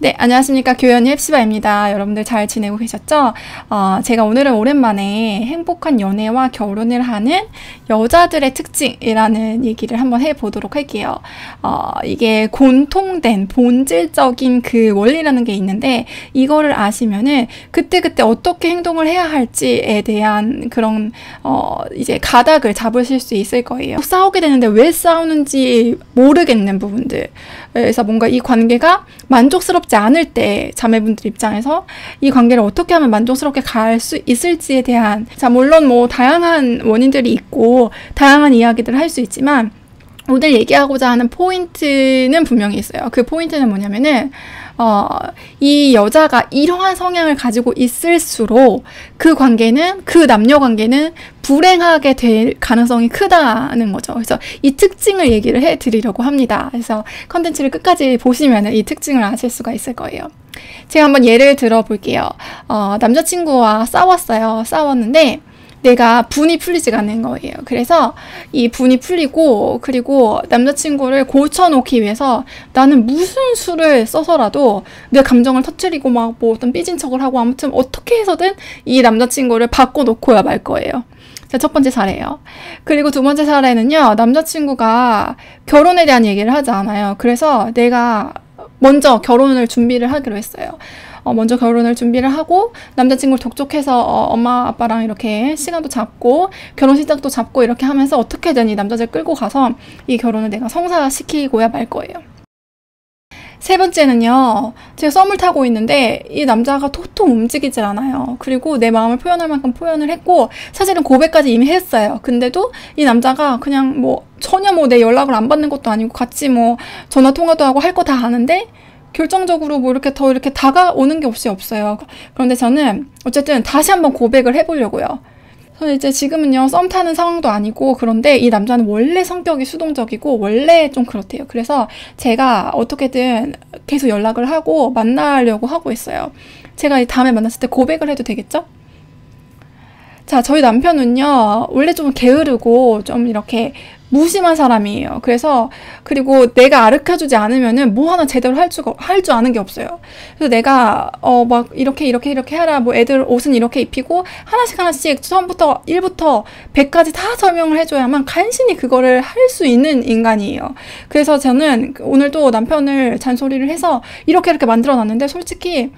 네, 안녕하십니까. 교연이 헵시바입니다. 여러분들 잘 지내고 계셨죠? 제가 오늘은 오랜만에 행복한 연애와 결혼을 하는 여자들의 특징이라는 얘기를 한번 해보도록 할게요. 이게 공통된 본질적인 그 원리라는 게 있는데, 이거를 아시면은 그때그때 어떻게 행동을 해야 할지에 대한 그런, 이제 가닥을 잡으실 수 있을 거예요. 싸우게 되는데 왜 싸우는지 모르겠는 부분들. 그래서 뭔가 이 관계가 만족스럽지 않을 때 자매분들 입장에서 이 관계를 어떻게 하면 만족스럽게 갈 수 있을지에 대한, 자, 물론 뭐 다양한 원인들이 있고 다양한 이야기들을 할 수 있지만 오늘 얘기하고자 하는 포인트는 분명히 있어요. 그 포인트는 뭐냐면은 이 여자가 이러한 성향을 가지고 있을수록 그 관계는, 그 남녀 관계는 불행하게 될 가능성이 크다는 거죠. 그래서 이 특징을 얘기를 해드리려고 합니다. 그래서 컨텐츠를 끝까지 보시면 이 특징을 아실 수가 있을 거예요. 제가 한번 예를 들어 볼게요. 남자친구와 싸웠는데 내가 분이 풀리지가 않는 거예요. 그래서 이 분이 풀리고, 그리고 남자친구를 고쳐놓기 위해서 나는 무슨 수를 써서라도 내 감정을 터뜨리고 막 뭐 어떤 삐진 척을 하고 아무튼 어떻게 해서든 이 남자친구를 바꿔놓고야 말 거예요. 자, 첫 번째 사례예요. 그리고 두 번째 사례는요, 남자친구가 결혼에 대한 얘기를 하지 않아요. 그래서 내가 먼저 결혼을 준비를 하기로 했어요. 먼저 결혼을 준비를 하고 남자친구를 독촉해서 엄마 아빠랑 이렇게 시간도 잡고 결혼식장도 잡고 이렇게 하면서 어떻게든 이 남자를 끌고 가서 이 결혼을 내가 성사시키고야 말 거예요. 세 번째는요, 제가 썸을 타고 있는데 이 남자가 도통 움직이질 않아요. 그리고 내 마음을 표현할 만큼 표현을 했고 사실은 고백까지 이미 했어요. 근데도 이 남자가 그냥 뭐 전혀 뭐 내 연락을 안 받는 것도 아니고 같이 뭐 전화 통화도 하고 할 거 다 하는데 결정적으로 뭐 이렇게 더 이렇게 다가오는 게 없어요. 그런데 저는 어쨌든 다시 한번 고백을 해보려고요. 저는 이제 지금은요, 썸 타는 상황도 아니고, 그런데 이 남자는 원래 성격이 수동적이고 원래 좀 그렇대요. 그래서 제가 어떻게든 계속 연락을 하고 만나려고 하고 있어요. 제가 다음에 만났을 때 고백을 해도 되겠죠? 자, 저희 남편은요, 원래 좀 게으르고 좀 이렇게 무심한 사람이에요. 그리고 내가 아르켜주지 않으면은 뭐 하나 제대로 할 줄 아는 게 없어요. 그래서 내가, 막 이렇게 하라, 뭐 애들 옷은 이렇게 입히고, 하나씩 처음부터 1부터 100까지 다 설명을 해줘야만 간신히 그거를 할 수 있는 인간이에요. 그래서 저는 오늘도 남편을 잔소리를 해서 이렇게 만들어 놨는데, 솔직히,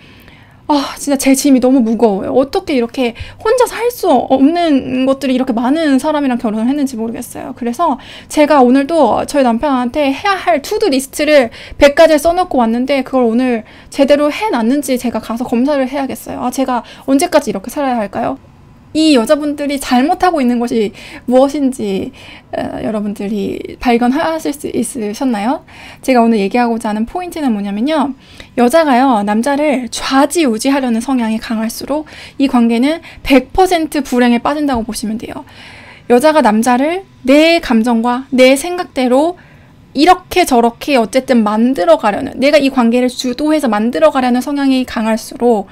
진짜 제 짐이 너무 무거워요. 어떻게 이렇게 혼자서 할 수 없는 것들이 이렇게 많은 사람이랑 결혼을 했는지 모르겠어요. 그래서 제가 오늘도 저희 남편한테 해야 할 투두 리스트를 100가지 써놓고 왔는데 그걸 오늘 제대로 해놨는지 제가 가서 검사를 해야겠어요. 제가 언제까지 이렇게 살아야 할까요? 이 여자분들이 잘못하고 있는 것이 무엇인지 여러분들이 발견하실 수 있으셨나요? 제가 오늘 얘기하고자 하는 포인트는 뭐냐면요, 여자가요, 남자를 좌지우지하려는 성향이 강할수록 이 관계는 100% 불행에 빠진다고 보시면 돼요. 여자가 남자를 내 감정과 내 생각대로 이렇게 저렇게 어쨌든 만들어가려는, 내가 이 관계를 주도해서 만들어가려는 성향이 강할수록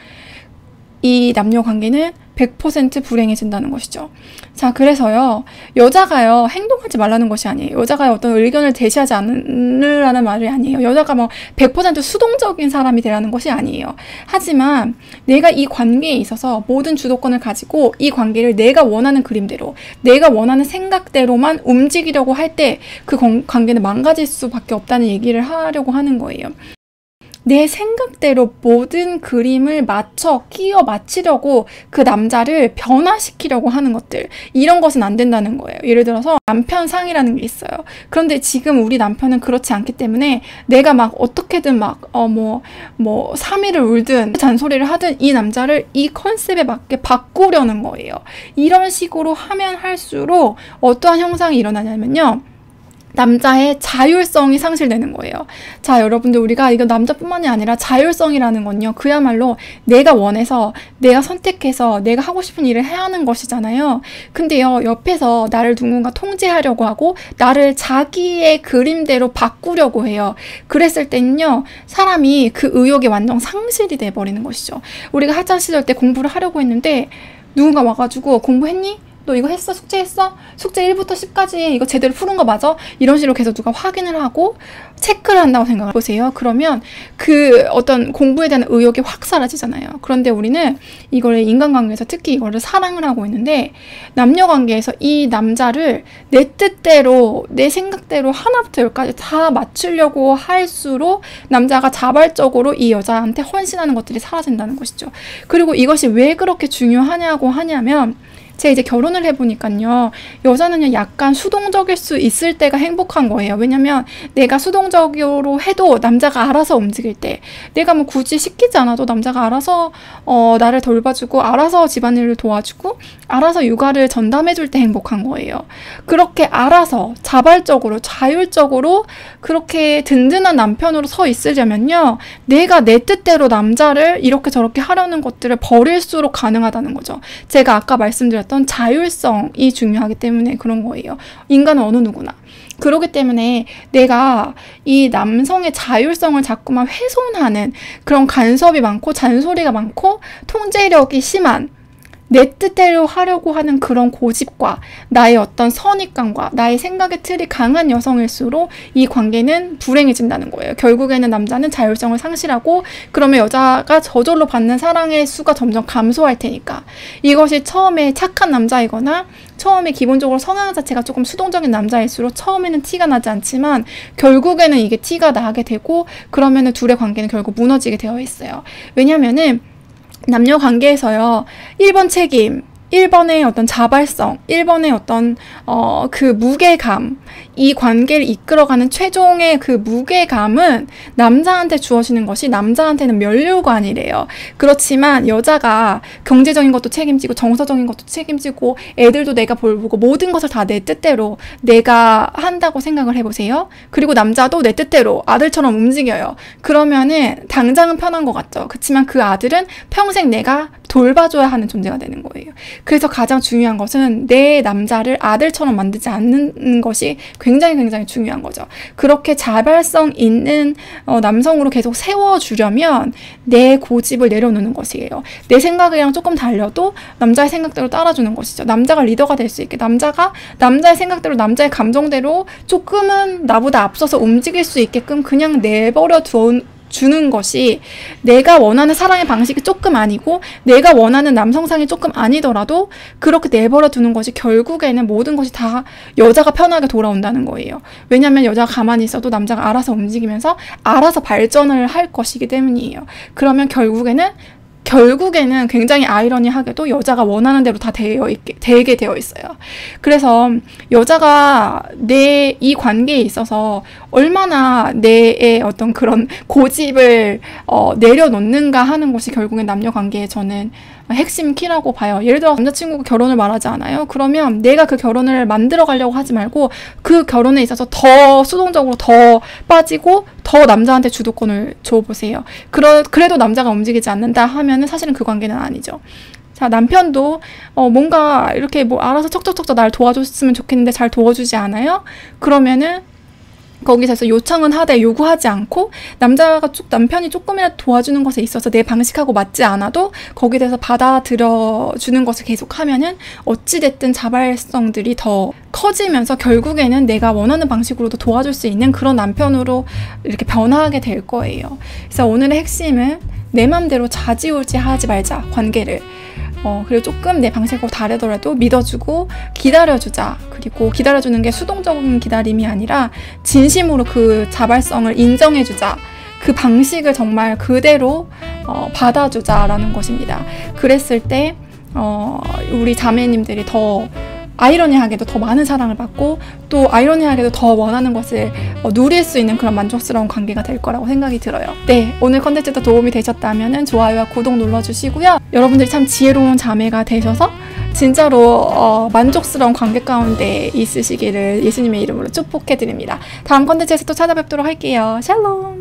이 남녀 관계는 100% 불행해진다는 것이죠. 자, 그래서요, 여자가요, 행동하지 말라는 것이 아니에요. 여자가 어떤 의견을 제시하지 않으라는 말이 아니에요. 여자가 뭐 100% 수동적인 사람이 되라는 것이 아니에요. 하지만 내가 이 관계에 있어서 모든 주도권을 가지고 이 관계를 내가 원하는 그림대로, 내가 원하는 생각대로만 움직이려고 할 때 그 관계는 망가질 수밖에 없다는 얘기를 하려고 하는 거예요. 내 생각대로 모든 그림을 끼워 맞추려고 그 남자를 변화시키려고 하는 것들, 이런 것은 안 된다는 거예요. 예를 들어서 남편 상이라는 게 있어요. 그런데 지금 우리 남편은 그렇지 않기 때문에 내가 막 어떻게든 막 3일을 울든 잔소리를 하든 이 남자를 이 컨셉에 맞게 바꾸려는 거예요. 이런 식으로 하면 할수록 어떠한 현상이 일어나냐면요, 남자의 자율성이 상실되는 거예요. 자, 여러분들, 우리가 이거 남자뿐만이 아니라 자율성이라는 건요, 그야말로 내가 원해서, 내가 선택해서 내가 하고 싶은 일을 해야 하는 것이잖아요. 근데요, 옆에서 나를 누군가 통제하려고 하고 나를 자기의 그림대로 바꾸려고 해요. 그랬을 때는요, 사람이 그 의욕이 완전 상실이 돼버리는 것이죠. 우리가 학창 시절 때 공부를 하려고 했는데 누군가 와가지고 공부했니? 너 이거 했어? 숙제 했어? 숙제 1부터 10까지 이거 제대로 푸는 거 맞아? 이런 식으로 계속 누가 확인을 하고 체크를 한다고 생각해 보세요. 그러면 그 어떤 공부에 대한 의욕이 확 사라지잖아요. 그런데 우리는 이거를 인간관계에서 특히 이거를 사랑을 하고 있는데, 남녀관계에서 이 남자를 내 뜻대로 내 생각대로 하나부터 열까지 다 맞추려고 할수록 남자가 자발적으로 이 여자한테 헌신하는 것들이 사라진다는 것이죠. 그리고 이것이 왜 그렇게 중요하냐고 하냐면, 제가 이제 결혼을 해보니까요, 여자는요 약간 수동적일 수 있을 때가 행복한 거예요. 왜냐면 내가 수동적으로 해도 남자가 알아서 움직일 때, 내가 뭐 굳이 시키지 않아도 남자가 알아서 나를 돌봐주고 알아서 집안일을 도와주고 알아서 육아를 전담해줄 때 행복한 거예요. 그렇게 알아서 자발적으로 자율적으로 그렇게 든든한 남편으로 서 있으려면요, 내가 내 뜻대로 남자를 이렇게 저렇게 하려는 것들을 버릴수록 가능하다는 거죠. 제가 아까 말씀드렸던 자율성이 중요하기 때문에 그런 거예요. 인간은 어느 누구나. 그렇기 때문에 내가 이 남성의 자율성을 자꾸만 훼손하는 그런 간섭이 많고 잔소리가 많고 통제력이 심한, 내 뜻대로 하려고 하는 그런 고집과 나의 어떤 선입관과 나의 생각의 틀이 강한 여성일수록 이 관계는 불행해진다는 거예요. 결국에는 남자는 자율성을 상실하고, 그러면 여자가 저절로 받는 사랑의 수가 점점 감소할 테니까, 이것이 처음에 착한 남자이거나 처음에 기본적으로 성향 자체가 조금 수동적인 남자일수록 처음에는 티가 나지 않지만 결국에는 이게 티가 나게 되고, 그러면은 둘의 관계는 결국 무너지게 되어 있어요. 왜냐면은 남녀 관계에서요, 1번 책임, 1번의 어떤 자발성, 1번의 어떤 그 무게감, 이 관계를 이끌어가는 최종의 그 무게감은 남자한테 주어지는 것이 남자한테는 면류관이래요. 그렇지만 여자가 경제적인 것도 책임지고 정서적인 것도 책임지고 애들도 내가 돌보고 모든 것을 다 내 뜻대로 내가 한다고 생각을 해보세요. 그리고 남자도 내 뜻대로 아들처럼 움직여요. 그러면은 당장은 편한 것 같죠. 그렇지만 그 아들은 평생 내가 돌봐줘야 하는 존재가 되는 거예요. 그래서 가장 중요한 것은 내 남자를 아들처럼 만들지 않는 것이 굉장히 중요한 거죠. 그렇게 자발성 있는 남성으로 계속 세워주려면 내 고집을 내려놓는 것이에요. 내 생각이랑 조금 달려도 남자의 생각대로 따라주는 것이죠. 남자가 리더가 될 수 있게, 남자가 남자의 생각대로 남자의 감정대로 조금은 나보다 앞서서 움직일 수 있게끔 그냥 내버려 주는 것이, 내가 원하는 사랑의 방식이 조금 아니고 내가 원하는 남성상이 조금 아니더라도 그렇게 내버려 두는 것이 결국에는 모든 것이 다 여자가 편하게 돌아온다는 거예요. 왜냐하면 여자가 가만히 있어도 남자가 알아서 움직이면서 알아서 발전을 할 것이기 때문이에요. 그러면 결국에는 굉장히 아이러니하게도 여자가 원하는 대로 다 되게 되어 있어요. 그래서 여자가 내 이 관계에 있어서 얼마나 내의 어떤 그런 고집을 내려놓는가 하는 것이 결국엔 남녀 관계에 저는 핵심 키라고 봐요. 예를 들어 남자친구가 결혼을 말하지 않아요? 그러면 내가 그 결혼을 만들어 가려고 하지 말고 그 결혼에 있어서 더 수동적으로 더 빠지고 더 남자한테 주도권을 줘보세요. 그래도 남자가 움직이지 않는다 하면은 사실은 그 관계는 아니죠. 자, 남편도 뭔가 이렇게 뭐 알아서 척척척척 날 도와줬으면 좋겠는데 잘 도와주지 않아요? 그러면은 거기서 요청은 하되 요구하지 않고 남편이 조금이라도 도와주는 것에 있어서 내 방식하고 맞지 않아도 거기에 대해서 받아들여주는 것을 계속하면은 어찌됐든 자발성들이 더 커지면서 결국에는 내가 원하는 방식으로도 도와줄 수 있는 그런 남편으로 이렇게 변화하게 될 거예요. 그래서 오늘의 핵심은 내 맘대로 좌지우지하지 말자, 관계를. 그리고 조금 내 방식하고 다르더라도 믿어주고 기다려주자. 그리고 기다려주는 게 수동적인 기다림이 아니라 진심으로 그 자발성을 인정해주자. 그 방식을 정말 그대로 받아주자라는 것입니다. 그랬을 때 우리 자매님들이 더 아이러니하게도 더 많은 사랑을 받고 또 아이러니하게도 더 원하는 것을 누릴 수 있는 그런 만족스러운 관계가 될 거라고 생각이 들어요. 네, 오늘 컨텐츠도 도움이 되셨다면 좋아요와 구독 눌러주시고요. 여러분들이 참 지혜로운 자매가 되셔서 진짜로 만족스러운 관계 가운데 있으시기를 예수님의 이름으로 축복해드립니다. 다음 컨텐츠에서 또 찾아뵙도록 할게요. 샬롬!